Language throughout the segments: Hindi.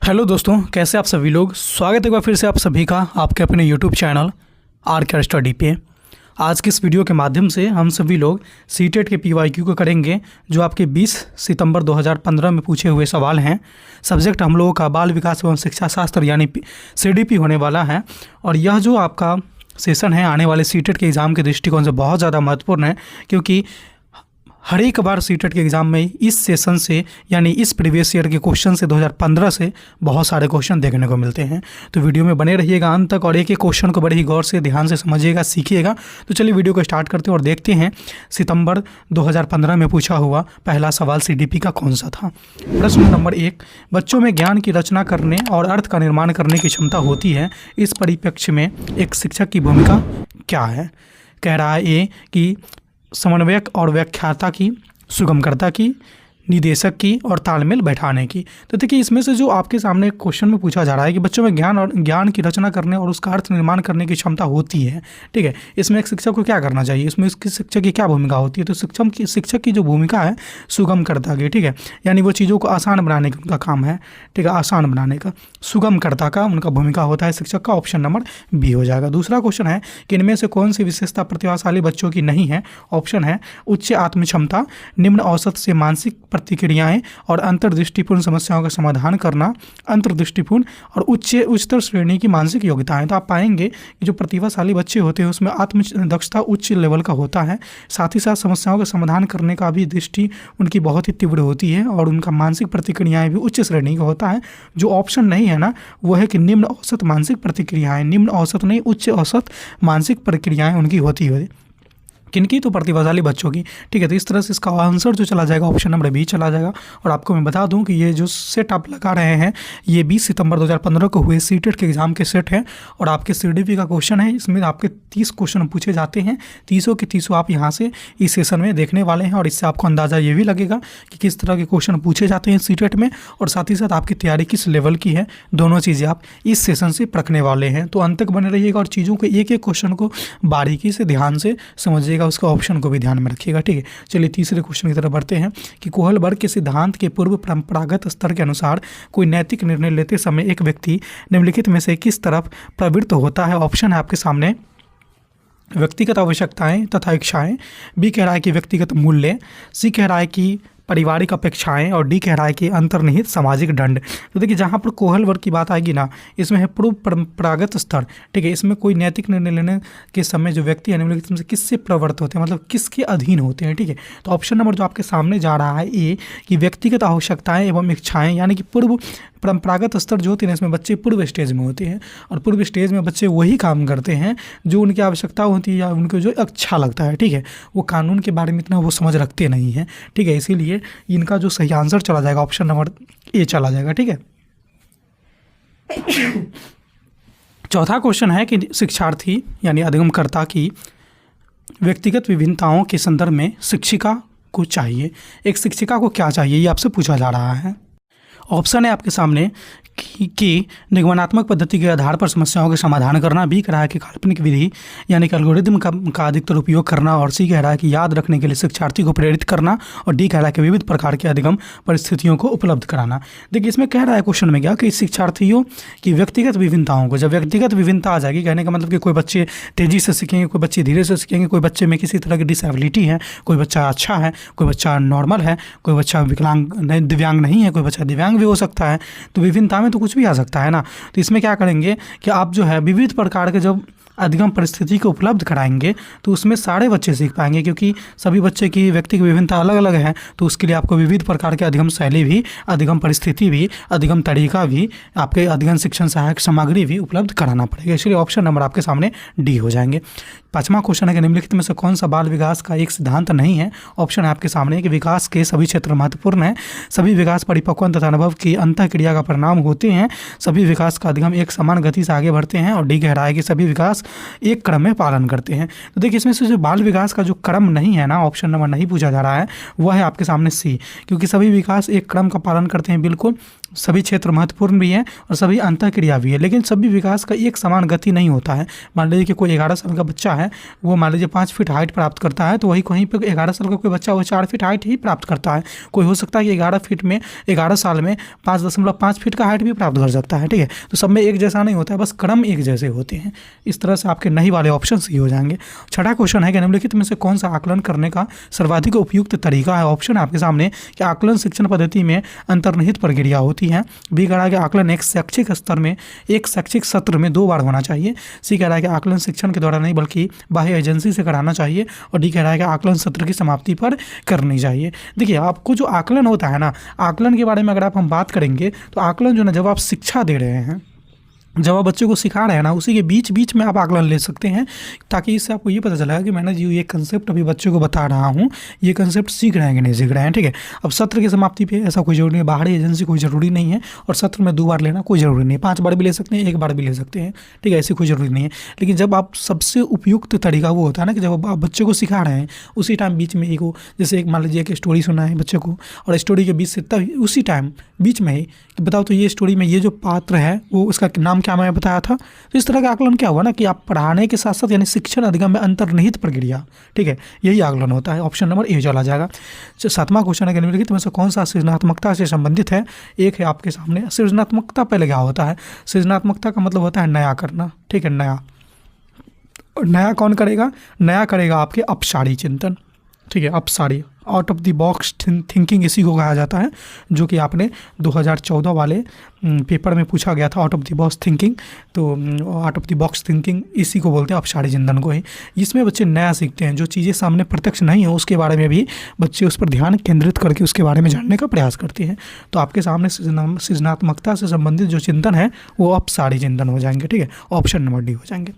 हेलो दोस्तों, कैसे आप सभी लोग। स्वागत है एक बार फिर से आप सभी का आपके अपने यूट्यूब चैनल आर स्टडी पे। आज की इस वीडियो के माध्यम से हम सभी लोग सीटेट के पीवाईक्यू को करेंगे, जो आपके 20 सितंबर 2015 में पूछे हुए सवाल हैं। सब्जेक्ट हम लोगों का बाल विकास एवं शिक्षा शास्त्र यानी CDP होने वाला है। और यह जो आपका सेशन है आने वाले सीटेट के एग्ज़ाम के दृष्टिकोण से बहुत ज़्यादा महत्वपूर्ण है, क्योंकि हर एक बार सीटेट के एग्ज़ाम में इस सेशन से यानी इस प्रीवियस ईयर के क्वेश्चन से 2015 से बहुत सारे क्वेश्चन देखने को मिलते हैं। तो वीडियो में बने रहिएगा अंत तक और एक एक क्वेश्चन को बड़े ही गौर से ध्यान से समझिएगा, सीखिएगा। तो चलिए वीडियो को स्टार्ट करते हैं और देखते हैं सितंबर 2015 में पूछा हुआ पहला सवाल CDP का कौन सा था। प्रश्न नंबर 1, बच्चों में ज्ञान की रचना करने और अर्थ का निर्माण करने की क्षमता होती है। इस परिप्रेक्ष्य में एक शिक्षक की भूमिका क्या है। कह रहा है ए कि समन्वयक और व्याख्याता की, सुगमकर्ता की, निदेशक की और तालमेल बैठाने की। तो देखिए, इसमें से जो आपके सामने क्वेश्चन में पूछा जा रहा है कि बच्चों में ज्ञान की रचना करने और उसका अर्थ निर्माण करने की क्षमता होती है, ठीक है। इसमें एक शिक्षक को क्या करना चाहिए, इसमें इसकी शिक्षक की क्या भूमिका होती है। तो शिक्षक की जो भूमिका है सुगमकर्ता की, ठीक है, यानी वो चीज़ों को आसान बनाने का उनका काम है, ठीक है, आसान बनाने का। सुगमकर्ता का उनका भूमिका होता है शिक्षक का। ऑप्शन नंबर बी हो जाएगा। दूसरा क्वेश्चन है कि इनमें से कौन सी विशेषता प्रतिभाशाली बच्चों की नहीं है। ऑप्शन है उच्च आत्मक्षमता, निम्न औसत से मानसिक प्रतिक्रियाएं और अंतर्दृष्टिपूर्ण समस्याओं का समाधान करना, अंतर्दृष्टिपूर्ण और उच्चतर श्रेणी की मानसिक योग्यताएं। तो आप पाएंगे कि जो प्रतिभाशाली बच्चे होते हैं उसमें आत्म दक्षता उच्च लेवल का होता है, साथ ही साथ समस्याओं का समाधान करने का भी दृष्टि उनकी बहुत ही तीव्र होती है और उनका मानसिक प्रतिक्रियाएं भी उच्च श्रेणी का होता है। जो ऑप्शन नहीं है ना, वो है कि निम्न औसत मानसिक प्रतिक्रियाएं, निम्न औसत नहीं उच्च औसत मानसिक प्रक्रियाएं उनकी होती है। किनकी, तो प्रतिभाशाली बच्चों की, ठीक है। तो इस तरह से इसका आंसर जो चला जाएगा ऑप्शन नंबर बी चला जाएगा। और आपको मैं बता दूं कि ये जो सेट आप लगा रहे हैं ये 20 सितंबर 2015 को हुए सीटेट के एग्ज़ाम के सेट है और आपके CDP का क्वेश्चन है। इसमें आपके 30 क्वेश्चन पूछे जाते हैं, 30 के 30 आप यहाँ से इस सेशन में देखने वाले हैं। और इससे आपको अंदाज़ा ये भी लगेगा कि किस तरह के क्वेश्चन पूछे जाते हैं सीटेट में और साथ ही साथ आपकी तैयारी किस लेवल की है। दोनों चीज़ें आप इस सेशन से परखने वाले हैं। तो अंत तक बने रहिएगा और चीज़ों को एक एक क्वेश्चन को बारीकी से ध्यान से समझिएगा, उसका ऑप्शन को भी ध्यान में रखिएगा, ठीक है। चलिए तीसरे क्वेश्चन की तरफ बढ़ते हैं कि कोहलबर्ग के सिद्धांत के पूर्व परंपरागत स्तर के अनुसार कोई नैतिक निर्णय लेते समय एक व्यक्ति निम्नलिखित में से किस तरफ प्रवृत्त होता है। ऑप्शन है आपके सामने व्यक्तिगत आवश्यकताएं तथा इच्छाएं, बी कह रहा है कि व्यक्तिगत मूल्य, सी कह रहा है कि पारिवारिक अपेक्षाएं और डी कह रहा है कि अंतर्निहित सामाजिक दंड। तो देखिए, जहाँ पर कोहलबर्ग की बात आएगी ना, इसमें है पूर्व परंपरागत स्तर, ठीक है। इसमें कोई नैतिक निर्णय लेने के समय जो व्यक्ति है निम्नलिखित में से किससे प्रवृत्त होते हैं, मतलब किसके अधीन होते हैं, ठीक है। तो ऑप्शन नंबर जो आपके सामने जा रहा है ए कि व्यक्तिगत आवश्यकताएं एवं इच्छाएं, यानी कि पूर्व परंपरागत स्तर जो होते हैं इसमें बच्चे पूर्व स्टेज में होते हैं और पूर्व स्टेज में बच्चे वही काम करते हैं जो उनकी आवश्यकता होती है या उनको जो अच्छा लगता है, ठीक है। वो कानून के बारे में इतना वो समझ रखते नहीं हैं, ठीक है। इसीलिए इनका जो सही आंसर चला जाएगा ऑप्शन नंबर ए चला जाएगा, ठीक है। चौथा क्वेश्चन है कि शिक्षार्थी यानी अधिगमकर्ता की व्यक्तिगत विभिन्नताओं के संदर्भ में शिक्षिका को चाहिए। एक शिक्षिका को क्या चाहिए, ये आपसे पूछा जा रहा है। ऑप्शन है आपके सामने कि निगमनात्मक पद्धति के आधार पर समस्याओं के समाधान करना, बी कह रहा है कि काल्पनिक विधि यानी कि एल्गोरिदम का अधिकतर उपयोग करना और सी कह रहा है कि याद रखने के लिए शिक्षार्थी को प्रेरित करना और डी कह रहा है कि विविध प्रकार के अधिगम परिस्थितियों को उपलब्ध कराना। देखिए, इसमें कह रहा है क्वेश्चन में क्या कि शिक्षार्थियों की व्यक्तिगत विभिन्नताओं को, जब व्यक्तिगत विभिन्नता आ जाएगी, कहने का मतलब कि कोई बच्चे तेज़ी से सीखेंगे, कोई बच्चे धीरे से सीखेंगे, कोई बच्चे में किसी तरह की डिसेबिलिटी है, कोई बच्चा अच्छा है, कोई बच्चा नॉर्मल है, कोई बच्चा दिव्यांग नहीं है, कोई बच्चा दिव्यांग भी हो सकता है। तो विभिन्नता में तो कुछ भी आ सकता है ना। तो इसमें क्या करेंगे कि आप जो है विविध प्रकार के जब अधिगम परिस्थिति को उपलब्ध कराएंगे तो उसमें सारे बच्चे सीख पाएंगे, क्योंकि सभी बच्चे की व्यक्तिगत विभिन्नता अलग अलग है। तो उसके लिए आपको विविध प्रकार के अधिगम शैली भी, अधिगम परिस्थिति भी, अधिगम तरीका भी, आपके अधिगम शिक्षण सहायक सामग्री भी उपलब्ध कराना पड़ेगा। इसलिए ऑप्शन नंबर आपके सामने डी हो जाएंगे। पाँचवां क्वेश्चन है कि निम्नलिखित में से कौन सा बाल विकास का एक सिद्धांत नहीं है। ऑप्शन है आपके सामने कि विकास के सभी क्षेत्र महत्वपूर्ण हैं, सभी विकास परिपक्वन तथा अनुभव की अंतःक्रिया का परिणाम होते हैं, सभी विकास का अधिगम एक समान गति से आगे बढ़ते हैं और डी कह रहा है कि सभी विकास एक क्रम में पालन करते हैं। तो देखिए, इसमें से जो बाल विकास का जो क्रम नहीं है ना, ऑप्शन नंबर नहीं पूछा जा रहा है, वह है आपके सामने सी, क्योंकि सभी विकास एक क्रम का पालन करते हैं। बिल्कुल सभी क्षेत्र महत्वपूर्ण भी हैं और सभी अंतःक्रिया भी है, लेकिन सभी विकास का एक समान गति नहीं होता है। मान लीजिए कि कोई 11 साल का बच्चा है है वो मान लीजिए 5 फीट हाइट प्राप्त करता है, तो वही कहीं पर 11 साल का कोई बच्चा वो 4 फीट हाइट ही प्राप्त करता है। कोई हो सकता है कि 11 साल में 5.5 फीट का हाइट भी प्राप्त कर सकता है। ठीक है, तो सब में एक जैसा नहीं होता है, बस क्रम एक जैसे होते हैं। इस तरह से आपके नहीं वाले ऑप्शन सही हो जाएंगे। छठा क्वेश्चन है कि निम्नलिखित में से कौन सा आकलन करने का सर्वाधिक उपयुक्त तरीका है। ऑप्शन है आपके सामने कि आकलन शिक्षण पद्धति में अंतर्निहित प्रक्रिया होती है। बी कह रहा है कि आकलन एक शैक्षिक स्तर में एक शैक्षिक सत्र में 2 बार होना चाहिए। सी कह रहा है कि आकलन शिक्षण के द्वारा नहीं बल्कि बाह्य एजेंसी से कराना चाहिए। और डी कह रहा है कि आकलन सत्र की समाप्ति पर करनी चाहिए। देखिए, आपको जो आकलन होता है ना, आकलन के बारे में अगर हम बात करेंगे तो आकलन जो ना, जब आप शिक्षा दे रहे हैं, जब आप बच्चों को सिखा रहे हैं ना, उसी के बीच बीच में आप आकलन ले सकते हैं, ताकि इससे आपको ये पता चलेगा कि मैंने जो ये कंसेप्ट अभी बच्चों को बता रहा हूँ, ये कंसेप्ट सीख रहे हैं कि नहीं सीख रहे हैं। ठीक है, अब सत्र की समाप्ति पे ऐसा कोई जरूरी नहीं है, बाहरी एजेंसी कोई ज़रूरी नहीं है, और सत्र में 2 बार लेना कोई ज़रूरी नहीं है। 5 बार भी ले सकते हैं, 1 बार भी ले सकते हैं। ठीक है, ऐसी कोई ज़रूरी नहीं है। लेकिन जब आप सबसे उपयुक्त तरीका वो होता है ना कि जब आप बच्चे को सिखा रहे हैं उसी टाइम बीच में एक जैसे एक मान लीजिए एक स्टोरी सुना है बच्चे को, और स्टोरी के बीच से तब उसी टाइम बीच में ही कि बताओ तो ये स्टोरी में ये जो पात्र है वो उसका नाम क्या मैं बताया था। तो इस तरह का आकलन क्या हुआ ना कि आप पढ़ाने के साथ साथ यानी शिक्षण अधिगम में अंतर्निहित प्रक्रिया, ठीक है, यही आकलन होता है। ऑप्शन नंबर ए चला जाएगा। 7वां क्वेश्चन है कि निम्नलिखित में से कौन सा सृजनात्मकता से संबंधित है। एक है आपके सामने सृजनात्मकता। पहले क्या होता है, सृजनात्मकता का मतलब होता है नया करना। ठीक है, नया। और नया कौन करेगा, नया करेगा आपके अपसारी चिंतन। ठीक है, अपसारी, out of the box thinking इसी को कहा जाता है, जो कि आपने 2014 वाले पेपर में पूछा गया था, out of the box thinking. तो out of the box thinking इसी को बोलते हैं, अपसारी चिंतन को ही। इसमें बच्चे नया सीखते हैं, जो चीज़ें सामने प्रत्यक्ष नहीं है उसके बारे में भी बच्चे उस पर ध्यान केंद्रित करके उसके बारे में जानने का प्रयास करते हैं। तो आपके सामने सृजनात्मकता से संबंधित जो चिंतन है वो अपसारी चिंतन हो जाएंगे। ठीक है, ऑप्शन नंबर डी हो जाएंगे।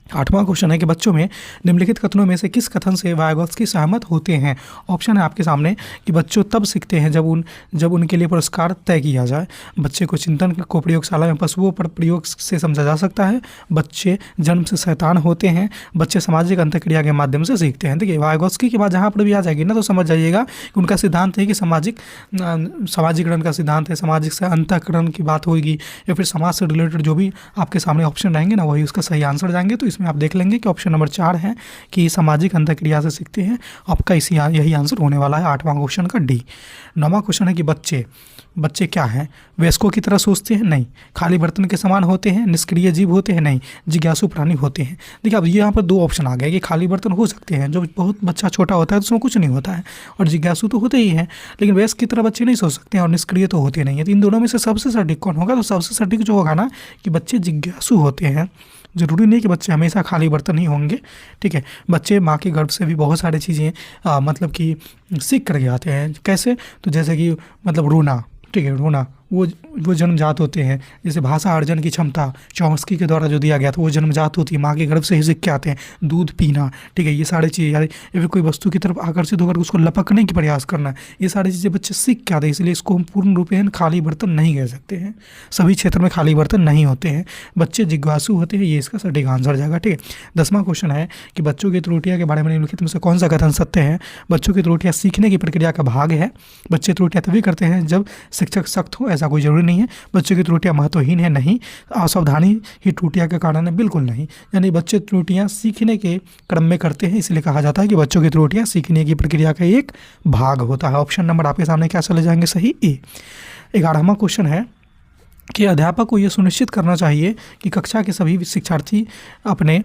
8वां क्वेश्चन है कि बच्चों में निम्नलिखित कथनों में से किस कथन से वाइगोत्स्की सहमत होते हैं। ऑप्शन है आपके सामने कि बच्चों तब सीखते हैं जब उनके लिए पुरस्कार तय किया जाए। बच्चे को चिंतन को प्रयोगशाला में पशुओं पर प्रयोग से समझा जा सकता है। बच्चे जन्म से शैतान होते हैं। बच्चे सामाजिक अंतःक्रिया के माध्यम से सीखते हैं। देखिए, वाइगोत्स्की के बाद जहाँ पर भी आ जाएगी ना तो समझ जाइएगा कि उनका सिद्धांत है कि सामाजिकरण का सिद्धांत है, सामाजिक से अंतःकरण की बात होगी, या फिर समाज से रिलेटेड जो भी आपके सामने ऑप्शन रहेंगे ना वही उसका सही आंसर जाएंगे। तो में आप देख लेंगे कि ऑप्शन नंबर 4 है कि सामाजिक अंतःक्रिया से सीखते हैं। आपका यही आंसर होने वाला है 8वां क्वेश्चन का डी। 9वां क्वेश्चन है कि बच्चे क्या हैं, वयस्कों की तरह सोचते हैं, नहीं, खाली बर्तन के समान होते हैं, निष्क्रिय जीव होते हैं, नहीं, जिज्ञासु प्राणी होते हैं। देखिए, अब यहाँ पर 2 ऑप्शन आ गए कि खाली बर्तन हो सकते हैं, जो बहुत बच्चा छोटा होता है तो उसमें कुछ नहीं होता है, और जिज्ञासु तो होते ही हैं, लेकिन वयस्क की तरह बच्चे नहीं सोच सकते हैं, और निष्क्रिय तो होते नहीं है। तो इन दोनों में से सबसे सटीक कौन होगा, तो सबसे सटीक जो होगा ना कि बच्चे जिज्ञासु होते हैं। ज़रूरी नहीं कि बच्चे हमेशा खाली बर्तन ही होंगे। ठीक है, बच्चे माँ के गर्भ से भी बहुत सारी चीज़ें मतलब कि सीख करके आते हैं। कैसे, तो जैसे कि मतलब रोना, ठीक है, रोना वो जन्मजात होते हैं। जैसे भाषा अर्जन की क्षमता चॉम्स्की के द्वारा जो दिया गया था वो जन्मजात होती है, माँ के गर्भ से ही सीख के आते हैं। दूध पीना, ठीक है, ये सारी चीज़ें, या फिर कोई वस्तु की तरफ आकर्षित होकर उसको लपकने की प्रयास करना, ये सारी चीज़ें बच्चे सीख के आते हैं। इसलिए इसको हम पूर्ण रूपेण खाली बर्तन नहीं कह सकते हैं। सभी क्षेत्र में खाली बर्तन नहीं होते हैं, बच्चे जिज्ञासु होते हैं। ये इसका सटीक आंसर जाएगा। ठीक है, 10वां क्वेश्चन है कि बच्चों की त्रुटियाँ के बारे में निम्नलिखित में से कौन सा कथन सत्य है। बच्चों की त्रुटियाँ सीखने की प्रक्रिया का भाग है। बच्चे त्रुटियाँ तभी करते हैं जब शिक्षक सख्त हो, ऐसा कोई जरूरी नहीं है। बच्चों की त्रुटियां महत्वहीन है, नहीं। असावधानी ही त्रुटियां का कारण है, बिल्कुल नहीं। यानी बच्चे त्रुटियां सीखने के क्रम में करते हैं, इसलिए कहा जाता है कि बच्चों की त्रुटियां सीखने की प्रक्रिया का एक भाग होता है। ऑप्शन नंबर आपके सामने क्या चले जाएंगे, सही ए। 11वां क्वेश्चन है कि अध्यापक को यह सुनिश्चित करना चाहिए कि कक्षा के सभी शिक्षार्थी अपने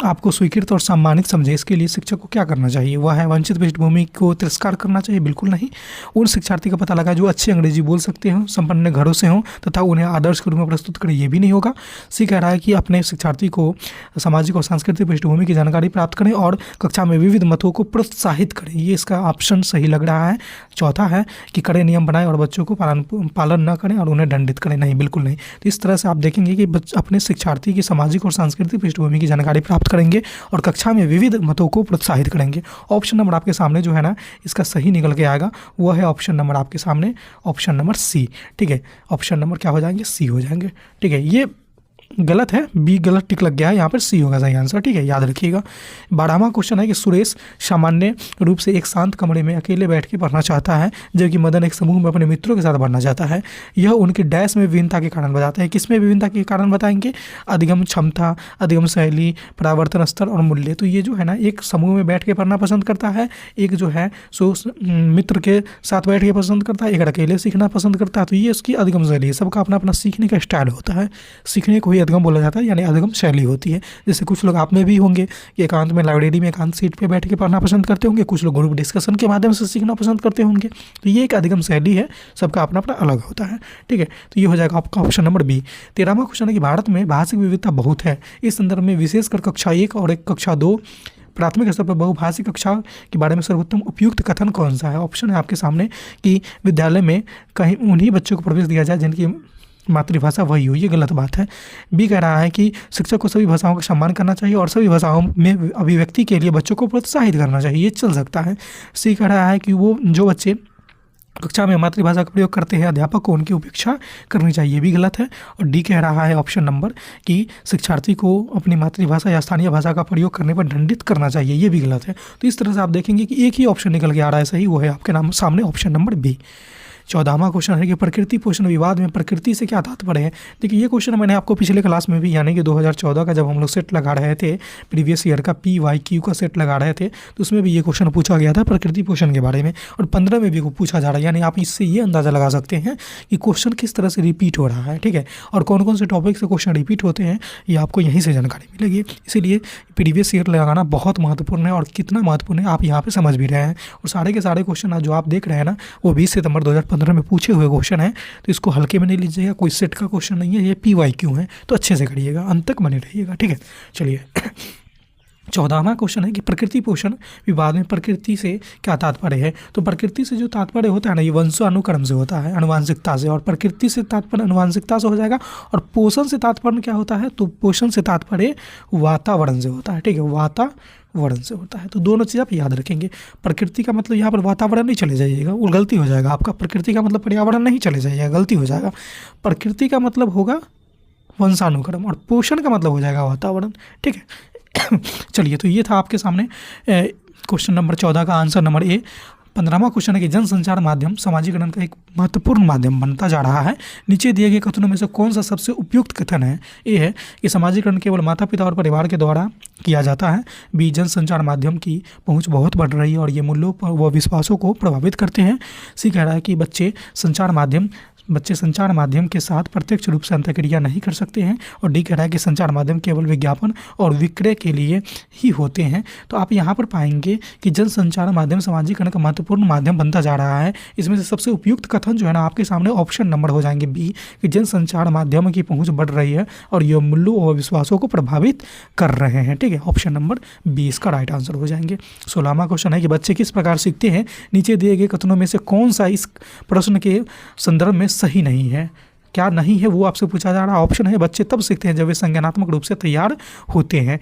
आपको स्वीकृत और सम्मानित समझे। इसके लिए शिक्षक को क्या करना चाहिए, वह है वंचित पृष्ठभूमि को तिरस्कार करना चाहिए, बिल्कुल नहीं। उन शिक्षार्थी का पता लगा जो अच्छे अंग्रेजी बोल सकते हों, संपन्न घरों से हों तथा उन्हें आदर्श के रूप में प्रस्तुत करें, ये भी नहीं होगा। सी कह रहा है कि अपने शिक्षार्थी को सामाजिक और सांस्कृतिक पृष्ठभूमि की जानकारी प्राप्त करें और कक्षा में विविध मतों को प्रोत्साहित करें, ये इसका ऑप्शन सही लग रहा है। चौथा है कि कड़े नियम बनाएं और बच्चों को पालन न करें और उन्हें दंडित करें, नहीं, बिल्कुल नहीं। तो इस तरह से आप देखेंगे कि अपने शिक्षार्थी की सामाजिक और सांस्कृतिक पृष्ठभूमि की जानकारी प्राप्त करेंगे और कक्षा में विविध मतों को प्रोत्साहित करेंगे। ऑप्शन नंबर आपके सामने जो है ना इसका सही निकल के आएगा, वो है ऑप्शन नंबर आपके सामने, ऑप्शन नंबर सी। ठीक है, ऑप्शन नंबर क्या हो जाएंगे, सी हो जाएंगे। ठीक है, ये गलत है, बी गलत टिक लग गया है, यहाँ पर सी होगा सही आंसर। ठीक है, याद रखिएगा। 12वां क्वेश्चन है कि सुरेश सामान्य रूप से एक शांत कमरे में अकेले बैठ के पढ़ना चाहता है, जबकि मदन एक समूह में अपने मित्रों के साथ पढ़ना चाहता है। यह उनके डैश में विभिन्नता के कारण बताते हैं। किसमें विभिन्नता के कारण बताएंगे? अधिगम क्षमता, अधिगम शैली, परावर्तन स्तर और मूल्य। तो ये जो है ना, एक समूह में बैठ के पढ़ना पसंद करता है, एक जो है सो मित्र के साथ बैठ के पसंद करता है, एक अकेले सीखना पसंद करता है। तो ये इसकी अधिगम शैली है। सबका अपना अपना सीखने का स्टाइल होता है, सीखने को ही अधिगम बोला जाता है, यानी अधिगम शैली होती है। जैसे कुछ लोग आप में भी होंगे कि एकांत में लाइब्रेरी में एकांत सीट पे बैठ के पढ़ना पसंद करते होंगे, कुछ लोग ग्रुप डिस्कशन के माध्यम से सीखना पसंद करते होंगे। तो ये एक अधिगम शैली है, सबका अपना अपना अलग होता है। ठीक है, तो ये हो जाएगा आपका ऑप्शन नंबर बी। 13वां क्वेश्चन है कि भारत में भाषिक विविधता बहुत है, इस संदर्भ में विशेषकर कक्षा 1 और एक कक्षा 2 प्राथमिक स्तर पर बहुभाषी कक्षा के बारे में सर्वोत्तम उपयुक्त कथन कौन सा है? ऑप्शन है आपके सामने कि विद्यालय में कहीं उन्हीं बच्चों को प्रवेश दिया जाए जिनकी मातृभाषा वही हो। ये गलत बात है। बी कह रहा है कि शिक्षक को सभी भाषाओं का सम्मान करना चाहिए और सभी भाषाओं में अभिव्यक्ति के लिए बच्चों को प्रोत्साहित करना चाहिए। ये चल सकता है। सी कह रहा है कि वो जो बच्चे कक्षा में मातृभाषा का प्रयोग करते हैं, अध्यापक को उनकी उपेक्षा करनी चाहिए, भी गलत है। और डी कह रहा है ऑप्शन नंबर कि शिक्षार्थी को अपनी मातृभाषा या स्थानीय भाषा का प्रयोग करने पर दंडित करना चाहिए, ये भी गलत है। तो इस तरह से आप देखेंगे कि एक ही ऑप्शन निकल के आ रहा है सही, वो है आपके नाम सामने ऑप्शन नंबर बी। 14वां क्वेश्चन है कि प्रकृति पोषण विवाद में प्रकृति से क्या तात्पर्य है? देखिए, ये क्वेश्चन मैंने आपको पिछले क्लास में भी, यानी कि 2014 का जब हम लोग सेट लगा रहे थे, प्रीवियस ईयर का PYQ का सेट लगा रहे थे, तो उसमें भी ये क्वेश्चन पूछा गया था प्रकृति पोषण के बारे में, और 15 में भी पूछा जा रहा है। यानी आप इससे ये अंदाज़ा लगा सकते हैं कि क्वेश्चन किस तरह से रिपीट हो रहा है। ठीक है, और कौन कौन से टॉपिक से क्वेश्चन रिपीट होते हैं, ये आपको यहीं से जानकारी मिलेगी। इसीलिए प्रीवियस ईयर लगाना बहुत महत्वपूर्ण है, और कितना महत्वपूर्ण है आप यहाँ पर समझ भी रहे हैं। और सारे के सारे क्वेश्चन जो आप देख रहे हैं ना, वो 20 सितंबर 2015 में पूछे हुए क्वेश्चन है, तो इसको हल्के में नहीं लीजिएगा। कोई सेट का क्वेश्चन नहीं है, ये PYQ है, तो अच्छे से करिएगा, अंत तक बने रहिएगा। ठीक है, चलिए 14वां क्वेश्चन है कि प्रकृति पोषण विवाद में प्रकृति से क्या तात्पर्य है? तो प्रकृति से जो तात्पर्य होता है ना, ये वंशानुक्रम से होता है, आनुवांशिकता से, और प्रकृति से तात्पर्य आनुवांशिकता से हो जाएगा। और पोषण से तात्पर्य क्या होता है? तो पोषण से तात्पर्य वातावरण से होता है। ठीक है, वातावरण से होता है। तो दोनों चीज़ आप याद रखेंगे। प्रकृति का मतलब यहाँ पर वातावरण नहीं चले जाइएगा, वो गलती हो जाएगा आपका। प्रकृति का मतलब पर्यावरण नहीं चले जाइएगा, गलती हो जाएगा। प्रकृति का मतलब होगा वंशानुक्रम, और पोषण का मतलब हो जाएगा वातावरण। ठीक है, चलिए, तो ये था आपके सामने क्वेश्चन नंबर 14 का आंसर नंबर ए। 15वां क्वेश्चन है कि जनसंचार माध्यम सामाजिकरण का एक महत्वपूर्ण माध्यम बनता जा रहा है। नीचे दिए गए कथनों में से कौन सा सबसे उपयुक्त कथन है? ए है कि सामाजिकरण केवल माता पिता और परिवार के द्वारा किया जाता है। बी, जनसंचार माध्यम की पहुंच बहुत बढ़ रही है और ये मूल्यों व विश्वासों को प्रभावित करते हैं। सी कह रहा है कि बच्चे संचार माध्यम के साथ प्रत्यक्ष रूप से अंतःक्रिया नहीं कर सकते हैं। और डी कह रहा है कि संचार माध्यम केवल विज्ञापन और विक्रय के लिए ही होते हैं। तो आप यहाँ पर पाएंगे कि जनसंचार माध्यम सामाजिकरण का महत्वपूर्ण माध्यम बनता जा रहा है। इसमें से सबसे उपयुक्त कथन जो है ना, आपके सामने ऑप्शन नंबर हो जाएंगे बी, कि जनसंचार माध्यम की पहुँच बढ़ रही है और ये मूल्यों और विश्वासों को प्रभावित कर रहे हैं। ठीक है, ऑप्शन नंबर बी इसका राइट आंसर हो जाएंगे। 16वां क्वेश्चन है कि बच्चे किस प्रकार सीखते हैं? नीचे दिए गए कथनों में से कौन सा इस प्रश्न के संदर्भ में सही नहीं है? क्या नहीं है वो आपसे पूछा जा रहा है। ऑप्शन है बच्चे तब सीखते हैं जब वे संज्ञानात्मक रूप से तैयार होते हैं।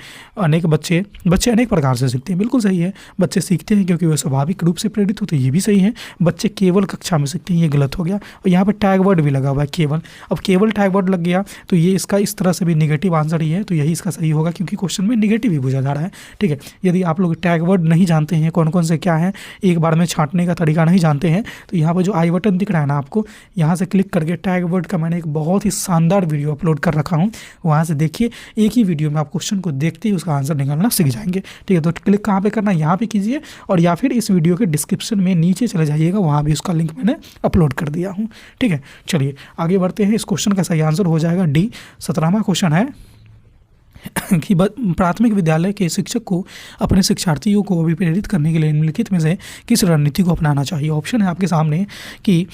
बच्चे अनेक प्रकार से सीखते हैं, बिल्कुल सही है। बच्चे सीखते हैं क्योंकि वे स्वाभाविक रूप से प्रेरित होते हैं, ये भी सही है। बच्चे केवल कक्षा में सीखते हैं, ये गलत हो गया। और यहाँ पर टैग वर्ड भी लगा हुआ है केवल। अब केवल टैग वर्ड लग गया तो ये इसका इस तरह से भी निगेटिव आंसर ही है, तो यही इसका सही होगा क्योंकि क्वेश्चन में निगेटिव ही पूछा जा रहा है। ठीक है, यदि आप लोग टैग वर्ड नहीं जानते हैं कौन कौन से क्या है, एक बार में छांटने का तरीका नहीं जानते हैं, तो यहाँ पर जो आई बटन दिख रहा है ना आपको, यहाँ से क्लिक करके टैग वर्ड का मैंने एक बहुत ही शानदार वीडियो अपलोड कर रखा हूँ, वहाँ से देखिए। एक ही वीडियो में आप क्वेश्चन को देखते ही उसका आंसर निकालना सीख जाएंगे। ठीक है, तो क्लिक कहाँ पे करना है, यहाँ पे कीजिए, और या फिर इस वीडियो के डिस्क्रिप्शन में नीचे चले जाइएगा, वहाँ भी उसका लिंक मैंने अपलोड कर दिया हूँ। ठीक है, चलिए आगे बढ़ते हैं। इस क्वेश्चन का सही आंसर हो जाएगा डी। 17वां क्वेश्चन है कि प्राथमिक विद्यालय के शिक्षक को अपने शिक्षार्थियों को अभिप्रेरित करने के लिए निम्नलिखित में से किस रणनीति को अपनाना चाहिए? ऑप्शन है आपके सामने कि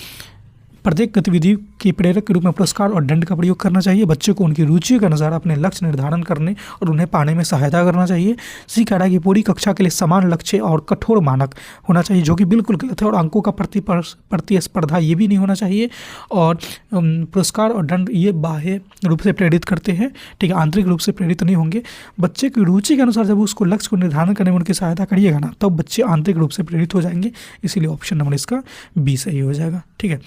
प्रत्येक गतिविधि के प्रेरक के रूप में पुरस्कार और दंड का प्रयोग करना चाहिए। बच्चों को उनकी रुचि के अनुसार अपने लक्ष्य निर्धारण करने और उन्हें पाने में सहायता करना चाहिए। सी कह रहा है कि पूरी कक्षा के लिए समान लक्ष्य और कठोर मानक होना चाहिए, जो कि बिल्कुल गलत है। और अंकों का प्रतिस्पर्धा ये भी नहीं होना चाहिए। और पुरस्कार और दंड ये बाह्य रूप से प्रेरित करते हैं, ठीक है, आंतरिक रूप से प्रेरित नहीं होंगे। बच्चे की रुचि के अनुसार जब उसको लक्ष्य को निर्धारण करने में उनकी सहायता करिएगा ना, तब बच्चे आंतरिक रूप से प्रेरित हो जाएंगे। इसीलिए ऑप्शन नंबर इसका बी सही हो जाएगा। ठीक है,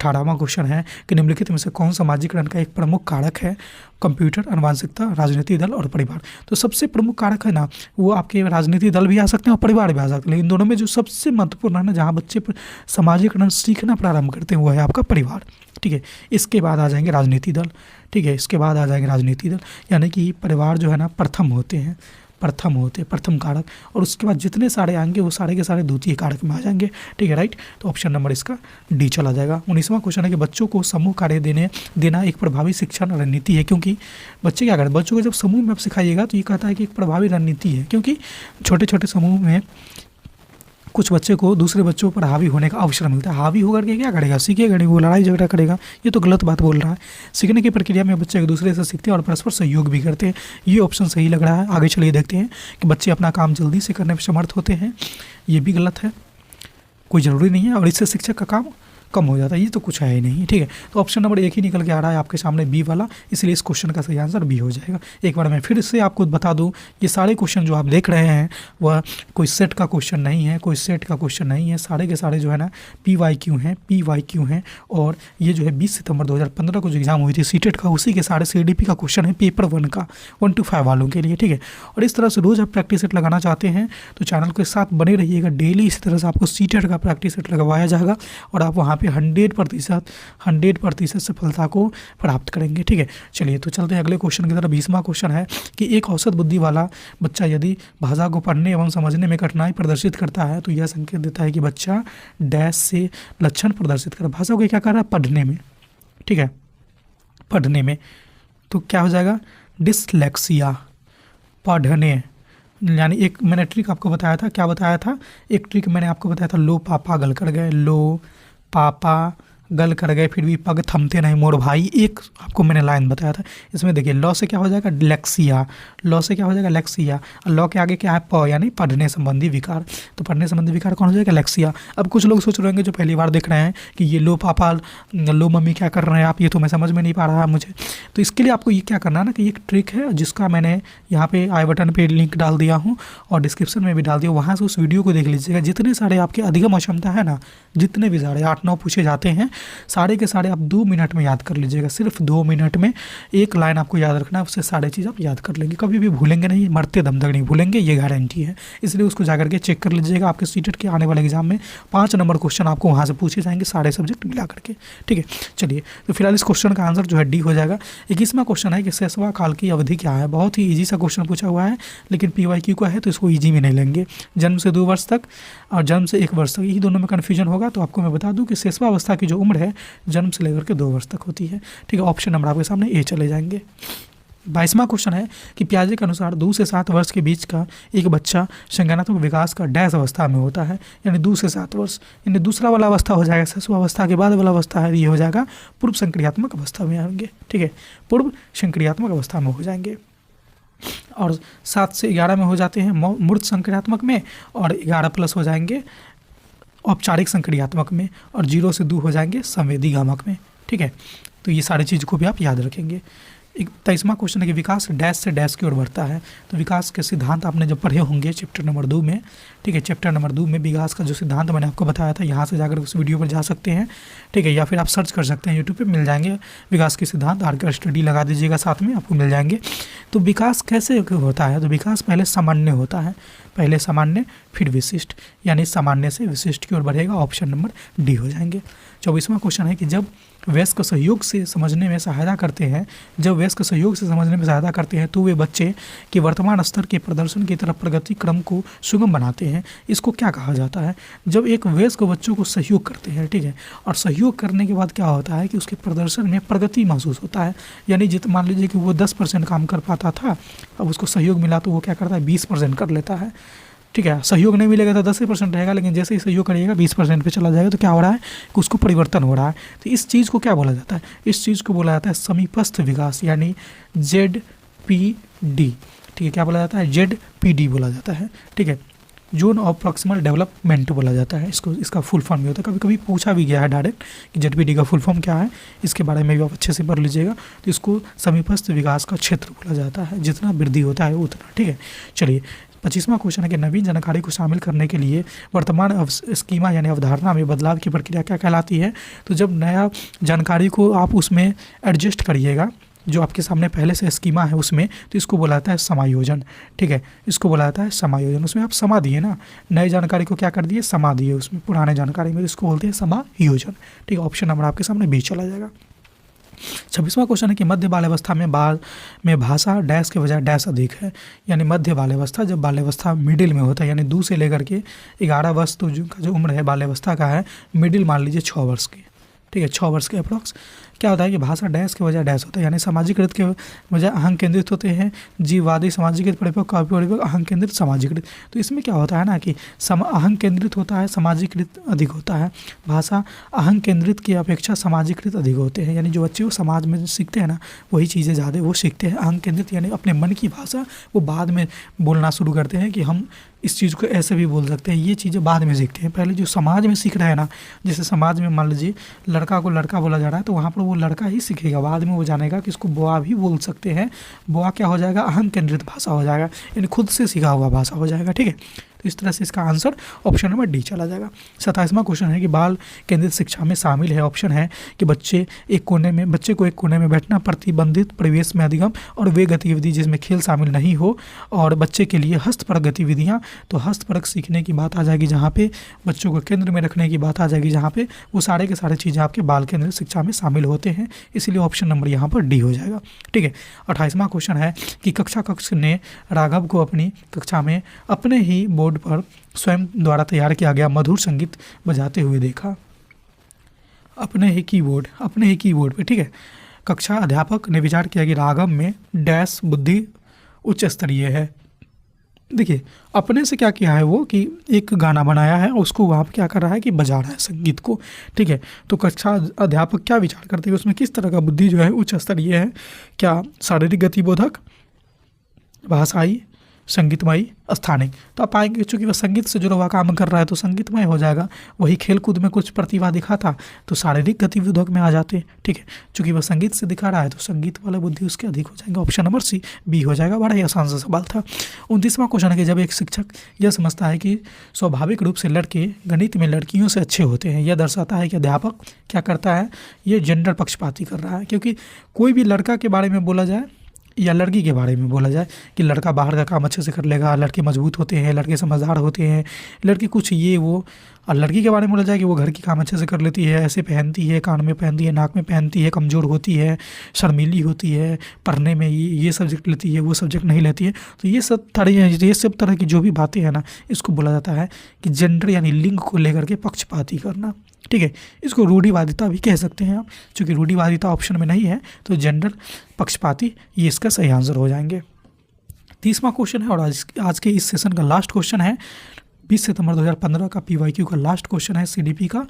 18वां क्वेश्चन है कि निम्नलिखित में से कौन सामाजिकरण का एक प्रमुख कारक है? कंप्यूटर, आनुवंशिकता, राजनीतिक दल और परिवार। तो सबसे प्रमुख कारक है ना वो आपके राजनीतिक दल भी आ सकते हैं और परिवार भी आ सकते हैं, लेकिन दोनों में जो सबसे महत्वपूर्ण है ना जहाँ बच्चे सामाजिकरण सीखना प्रारंभ करते हैं वो है आपका परिवार। ठीक है, इसके बाद आ जाएंगे राजनीतिक दल। ठीक है, इसके बाद आ जाएंगे राजनीतिक दल, यानी कि परिवार जो है ना प्रथम होते हैं, प्रथम कारक, और उसके बाद जितने सारे आएंगे वो सारे के सारे द्वितीय कारक में आ जाएंगे। ठीक है, राइट। तो ऑप्शन नंबर इसका डी चला जाएगा। 19वां क्वेश्चन है कि बच्चों को समूह कार्य देना एक प्रभावी शिक्षण रणनीति है, क्योंकि बच्चे क्या करते हैं, बच्चों को जब समूह में आप सिखाइएगा तो ये कहता है कि एक प्रभावी रणनीति है, क्योंकि छोटे छोटे समूह में कुछ बच्चे को दूसरे बच्चों पर हावी होने का अवसर मिलता है। हावी होकर के क्या करेगा, सीखेगा नहीं, वो लड़ाई झगड़ा करेगा, ये तो गलत बात बोल रहा है। सीखने की प्रक्रिया में बच्चे एक दूसरे से सीखते हैं और परस्पर सहयोग भी करते हैं। ये ऑप्शन सही लग रहा है। आगे चलिए देखते हैं कि बच्चे अपना काम जल्दी से करने में समर्थ होते हैं, ये भी गलत है, कोई ज़रूरी नहीं है, और इससे शिक्षक का काम कम हो जाता है, ये तो कुछ है ही नहीं। ठीक है, तो ऑप्शन नंबर एक ही निकल के आ रहा है आपके सामने, बी वाला, इसलिए इस क्वेश्चन का सही आंसर बी हो जाएगा। एक बार मैं फिर से आपको बता दूं, ये सारे क्वेश्चन जो आप देख रहे हैं वह कोई सेट का क्वेश्चन नहीं है, कोई सेट का क्वेश्चन नहीं है, सारे के सारे जो है ना PYQ हैं, और ये जो है 20 सितंबर 2015 को जो एग्जाम हुई थी सीटेट का, उसी के सारे CDP का क्वेश्चन है, पेपर 1 का 1 to 5 वालों के लिए। ठीक है, और इस तरह से रोज़ आप प्रैक्टिस सेट लगाना चाहते हैं तो चैनल के साथ बने रहिएगा। डेली इसी तरह से आपको सीटेट का प्रैक्टिस सेट लगवाया जाएगा और आप वहाँ पे 100% सफलता को प्राप्त करेंगे। ठीक है, चलिए तो चलते हैं अगले क्वेश्चन की तरफ। 20वां क्वेश्चन है कि एक औसत बुद्धि वाला बच्चा यदि भाषा को पढ़ने एवं समझने में कठिनाई प्रदर्शित करता है तो यह संकेत देता है कि बच्चा डैश से लक्षण प्रदर्शित कर भाषा को क्या कर रहा है, पढ़ने में। ठीक है, पढ़ने में तो क्या हो जाएगा, डिसलेक्सिया, पढ़ने, यानी एक मैंने ट्रिक आपको बताया था, क्या बताया था, एक ट्रिक मैंने आपको बताया था, लो पापा गल कर गए, लो पापा गल कर गए, फिर भी पग थमते नहीं मोर भाई, एक आपको मैंने लाइन बताया था। इसमें देखिए लॉ से क्या हो जाएगा, लेक्सिया, लॉ से क्या हो जाएगा, लेक्सिया, और लॉ के आगे क्या है, प, यानी पढ़ने संबंधी विकार, तो पढ़ने संबंधी विकार कौन हो जाएगा, लेक्सिया। अब कुछ लोग सोच रहे होंगे जो पहली बार देख रहे हैं कि ये लो पापा लो मम्मी क्या कर रहे हैं आप, ये तो मैं समझ में नहीं पा रहा है मुझे। तो इसके लिए आपको ये क्या करना है ना कि एक ट्रिक है जिसका मैंने यहाँ पे आई बटन पे लिंक डाल दिया हूँ और डिस्क्रिप्शन में भी डाल दिया, वहाँ से उस वीडियो को देख लीजिएगा। जितने सारे आपके अधिगम अक्षमता है ना, जितने भी सारे 8-9 पूछे जाते हैं, सारे के सारे आप 2 मिनट में याद कर लीजिएगा। सिर्फ 2 मिनट में एक लाइन आपको याद रखना है, उससे सारे चीज़ आप याद कर लेंगे, कभी भी भूलेंगे नहीं, मरते दम तक नहीं भूलेंगे, ये गारंटी है। इसलिए उसको जाकर के चेक कर लीजिएगा। आपके सीटेट के आने वाले एग्जाम में 5 नंबर क्वेश्चन आपको वहाँ से पूछे जाएंगे, सारे सब्जेक्ट मिला करके। ठीक है, चलिए तो फिलहाल इस क्वेश्चन का आंसर जो है डी हो जाएगा। 21वां क्वेश्चन है कि शैशव काल की अवधि क्या है। बहुत ही ईजी सा क्वेश्चन पूछा हुआ है, लेकिन PYQ का है तो इसको ईजी में नहीं लेंगे। जन्म से 2 वर्ष तक और जन्म से 1 वर्ष तक, यही दोनों में कन्फ्यूजन होगा, तो आपको मैं बता दूं कि शैशवावस्था की जो उम्र है जन्म से लेकर के 2 वर्ष तक होती है। ठीक है, ऑप्शन नंबर आपके सामने ए चले जाएंगे। 22वां क्वेश्चन है कि पियाजे के अनुसार 2 से 7 वर्ष के बीच का एक बच्चा संज्ञानात्मक विकास का डैश अवस्था में होता है, यानी 2 से 7 वर्ष, यानी दूसरा वाला अवस्था हो जाएगा शैशवावस्था के बाद वाला अवस्था है, ये हो जाएगा पूर्व संक्रियात्मक अवस्था में आएंगे। ठीक है, पूर्व संक्रियात्मक अवस्था में हो जाएंगे, और 7 से 11 में हो जाते हैं मूर्त संक्रियात्मक में, और 11+ हो जाएंगे औपचारिक संक्रियात्मक में, और 0 से 2 हो जाएंगे संवेदी गामक में। ठीक है, तो ये सारी चीज़ को भी आप याद रखेंगे। 23वां क्वेश्चन है कि विकास डैश से डैश की ओर बढ़ता है। तो विकास के सिद्धांत आपने जब पढ़े होंगे चैप्टर नंबर 2 में। ठीक है, चैप्टर नंबर 2 में विकास का जो सिद्धांत मैंने आपको बताया था, यहाँ से जाकर उस वीडियो पर जा सकते हैं। ठीक है, या फिर आप सर्च कर सकते हैं, यूट्यूब पे मिल जाएंगे विकास के सिद्धांत, आर्कर स्टडी लगा दीजिएगा साथ में, आपको मिल जाएंगे। तो विकास कैसे होता है, तो विकास पहले सामान्य होता है, पहले सामान्य फिर विशिष्ट, यानी सामान्य से विशिष्ट की ओर बढ़ेगा। ऑप्शन नंबर डी हो जाएंगे। 24वां क्वेश्चन है कि जब वयस्क सहयोग से समझने में सहायता करते हैं, जब वयस्क सहयोग से समझने में सहायता करते हैं तो वे बच्चे के वर्तमान स्तर के प्रदर्शन की तरफ प्रगति क्रम को सुगम बनाते हैं। इसको क्या कहा जाता है, जब एक वयस्क बच्चों को सहयोग करते हैं। ठीक है, और सहयोग करने के बाद क्या होता है कि उसके प्रदर्शन में प्रगति महसूस होता है, यानी मान लीजिए कि वो 10% काम कर पाता था, अब उसको सहयोग मिला तो वो क्या करता है 20% कर लेता है। ठीक है, सहयोग नहीं मिलेगा तो 10% रहेगा, लेकिन जैसे ही सहयोग करिएगा 20% पे चला जाएगा, तो क्या हो रहा है कि उसको परिवर्तन हो रहा है। तो इस चीज़ को क्या बोला जाता है, इस चीज़ को बोला जाता है समीपस्थ विकास, यानी ZPD। ठीक है, क्या बोला जाता है, ZPD बोला जाता है। ठीक है, जोन ऑफ प्रॉक्सिमल डेवलपमेंट बोला जाता है इसको, इसका फुल फॉर्म भी होता है। कभी कभी पूछा भी गया है डायरेक्ट कि ZPD का फुल फॉर्म क्या है, इसके बारे में भी आप अच्छे से पढ़ लीजिएगा। तो इसको समीपस्थ विकास का क्षेत्र बोला जाता है, जितना वृद्धि होता है उतना। ठीक है, चलिए 25वां क्वेश्चन है कि नवीन जानकारी को शामिल करने के लिए वर्तमान स्कीमा यानी अवधारणा में बदलाव की प्रक्रिया क्या कहलाती है? तो जब नया जानकारी को आप उसमें एडजस्ट करिएगा, जो आपके सामने पहले से स्कीमा है उसमें, तो इसको बोला जाता है समायोजन। ठीक है, इसको बोला जाता है समायोजन। उसमें आप समा दिए ना, नई जानकारी को क्या कर दिए, समा दिए उसमें पुराने जानकारी में, इसको बोलते हैं समायोजन। ठीक है, ऑप्शन नंबर आपके सामने बी चला जाएगा। 26वां क्वेश्चन है कि मध्य बाल्यावस्था में भाषा डैश के बजाय डैश अधिक है। यानी मध्य बाल्यावस्था, जब बाल्यावस्था मिडिल में होता है, यानी 2 से लेकर के 11 वर्ष तो जो उम्र है बाल्यावस्था का है, मिडिल मान लीजिए 6 वर्ष की। ठीक है, 6 वर्ष के अप्रॉक्स क्या होता है कि भाषा डैश के बजाय डैश होता है, यानी सामाजिकृत के बजाय अहंग केंद्रित होते हैं। जीववादी सामाजिकृत परिपक्व, काव्य परिपक्व, अहंग केंद्रित सामाजिकृत। तो इसमें क्या होता है ना कि अहंग केंद्रित होता है, सामाजिकृत अधिक होता है। भाषा अहंग केंद्रित की अपेक्षा सामाजिकृत अधिक होते हैं, यानी जो बच्चे वो समाज में सीखते हैं ना, वही चीज़ें ज़्यादा वो सीखते हैं। अहंग केंद्रित यानी अपने मन की भाषा वो बाद में बोलना शुरू करते हैं कि हम इस चीज़ को ऐसे भी बोल सकते हैं, ये चीज़ें बाद में सीखते हैं। पहले जो समाज में सीख रहे हैं ना, जैसे समाज में मान लीजिए लड़का को लड़का बोला जा रहा है, तो वहाँ पर वो लड़का ही सीखेगा, बाद में वो जानेगा कि इसको बुआ भी बोल सकते हैं। बुआ क्या हो जाएगा, अहंग केंद्रित भाषा हो जाएगा, यानी खुद से सीखा हुआ भाषा हो जाएगा। ठीक है, तो इस तरह से इसका आंसर ऑप्शन नंबर डी चला जाएगा। 27वां क्वेश्चन है कि बाल केंद्रित शिक्षा में शामिल है। ऑप्शन है कि बच्चे को एक कोने में बैठना, प्रतिबंधित परिवेश में अधिगम, और वे गतिविधि जिसमें खेल शामिल नहीं हो, और बच्चे के लिए हस्तपरक गतिविधियाँ। तो हस्तपरक सीखने की बात आ जाएगी, जहाँ पे बच्चों को केंद्र में रखने की बात आ जाएगी, जहाँ पे वो सारे के सारे चीज़ें आपके बाल केंद्रित शिक्षा में शामिल होते हैं, इसलिए ऑप्शन नंबर यहाँ पर डी हो जाएगा। ठीक है, 28वां क्वेश्चन है कि कक्ष ने राघव को अपनी कक्षा में अपने ही बोर्ड पर स्वयं द्वारा तैयार किया गया मधुर संगीत बजाते हुए देखा। अपने ही कीबोर्ड पे। ठीक है, कक्षा अध्यापक ने विचार किया कि राघव में डैश बुद्धि उच्च स्तरीय है। देखिए, अपने से क्या किया है वो कि एक गाना बनाया है, उसको वहाँ पर क्या कर रहा है कि बजा रहा है संगीत को। ठीक है, तो कक्षा अध्यापक क्या विचार करते हैं उसमें किस तरह का बुद्धि जो है उच्च स्तरीय है, क्या शारीरिक गतिबोधक, भाषाई, संगीतमय, स्थानिक। तो आप पाएंगे चूंकि वह संगीत से जुड़ा हुआ काम कर रहा है तो संगीतमय हो जाएगा। वही खेलकूद में कुछ प्रतिभा दिखाता तो शारीरिक गतिविधियों में आ जाते। ठीक है, चूंकि वह संगीत से दिखा रहा है तो संगीत वाला बुद्धि उसके अधिक हो जाएंगे। ऑप्शन नंबर सी बी हो जाएगा। बड़ा ही आसान सा सवाल था। 29वां क्वेश्चन है कि जब एक शिक्षक यह समझता है कि स्वाभाविक रूप से लड़के गणित में लड़कियों से अच्छे होते हैं, यह दर्शाता है कि अध्यापक क्या करता है, ये जेंडर पक्षपाती कर रहा है। क्योंकि कोई भी लड़का के बारे में बोला जाए या लड़की के बारे में बोला जाए कि लड़का बाहर का काम अच्छे से कर लेगा, लड़के मजबूत होते हैं, लड़के समझदार होते हैं, लड़की कुछ ये वो, और लड़की के बारे में बोला जाए कि वो घर की काम अच्छे से कर लेती है, ऐसे पहनती है, कान में पहनती है, नाक में पहनती है, कमज़ोर होती है, शर्मीली होती है, पढ़ने में ये सब्जेक्ट लेती है, वो सब्जेक्ट नहीं लेती है। तो ये सब तरह की जो भी बातें हैं ना, इसको बोला जाता है कि जेंडर यानी लिंग को लेकर के पक्षपाती करना। ठीक है, इसको रूढ़िवादिता भी कह सकते हैं आप, चूँकि रूढ़िवादिता ऑप्शन में नहीं है तो जेंडर पक्षपाती ये इसका सही आंसर हो जाएंगे। 30वां क्वेश्चन है और आज के इस सेशन का लास्ट क्वेश्चन है। 20 सितंबर 2015 का PYQ का लास्ट क्वेश्चन है CDP का,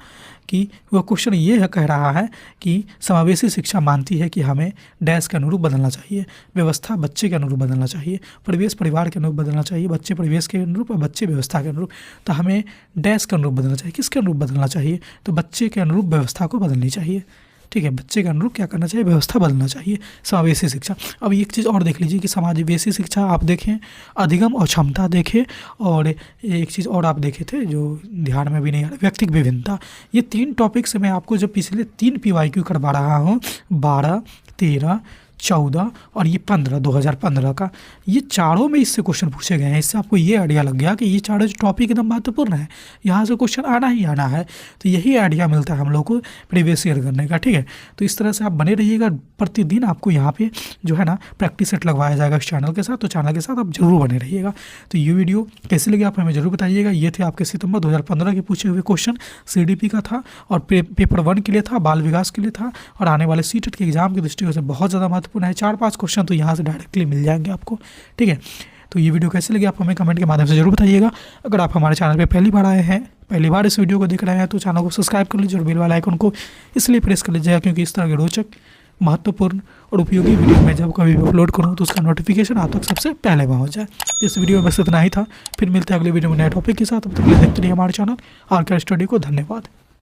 कि वह क्वेश्चन ये है कह रहा है कि समावेशी शिक्षा मानती है कि हमें डैश के अनुरूप बदलना चाहिए, व्यवस्था बच्चे के अनुरूप बदलना चाहिए, परिवेश परिवार के अनुरूप बदलना चाहिए, बच्चे परिवेश के अनुरूप और बच्चे व्यवस्था के अनुरूप। तो हमें डैश के अनुरूप बदलना चाहिए। किसके अनुरूप बदलना चाहिए, तो बच्चे के अनुरूप व्यवस्था को बदलनी चाहिए। ठीक है, बच्चे के अनुरूप क्या करना चाहिए, व्यवस्था बदलना चाहिए, समावेशी शिक्षा। अब एक चीज़ और देख लीजिए कि समावेशी शिक्षा आप देखें, अधिगम और क्षमता देखें, और एक चीज़ और आप देखे थे जो ध्यान में भी नहीं आ रहा, व्यक्तिगत विभिन्नता। ये 3 टॉपिक से मैं आपको जब पिछले 3 PYQ करवा रहा हूँ, 12, 13, 14 और ये 15 2015 का, ये चारों में इससे क्वेश्चन पूछे गए हैं। इससे आपको ये आइडिया लग गया कि ये चारों जो टॉपिक एकदम महत्वपूर्ण है, यहाँ से क्वेश्चन आना ही आना है। तो यही आइडिया मिलता है हम लोग को प्रीवियस ईयर करने का। ठीक है, तो इस तरह से आप बने रहिएगा। प्रतिदिन आपको यहाँ पे जो है ना प्रैक्टिस सेट लगवाया जाएगा इस चैनल के साथ, तो चैनल के साथ आप जरूर बने रहिएगा। तो ये वीडियो कैसे लगे आप हमें जरूर बताइएगा। ये थे आपके सितंबर 2015 के पूछे हुए क्वेश्चन, CDP का था और पेपर 1 के लिए था, बाल विकास के लिए था, और आने वाले CTET के एग्जाम की दृष्टिकोण से बहुत ज़्यादा महत्वपूर्ण है। 4-5 क्वेश्चन तो यहाँ से डायरेक्टली मिल जाएंगे आपको। ठीक है, तो ये वीडियो कैसे लगी आप हमें कमेंट के माध्यम से जरूर बताइएगा। अगर आप हमारे चैनल पे पहली बार आए हैं, पहली बार इस वीडियो को देख रहे हैं, तो चैनल को सब्सक्राइब कर लीजिए और बेल वाला आइकन को इसलिए प्रेस कर लीजिएगा क्योंकि इस तरह के रोचक, महत्वपूर्ण और उपयोगी वीडियो मैं जब कभी भी अपलोड करूँ तो उसका नोटिफिकेशन आप तक सबसे पहले पहुँच जाए। इस वीडियो में बस इतना ही था, फिर मिलते हैं अगले वीडियो में नए टॉपिक के साथ। तब तक देखते रहिए हमारे चैनल RK स्टडी को। धन्यवाद।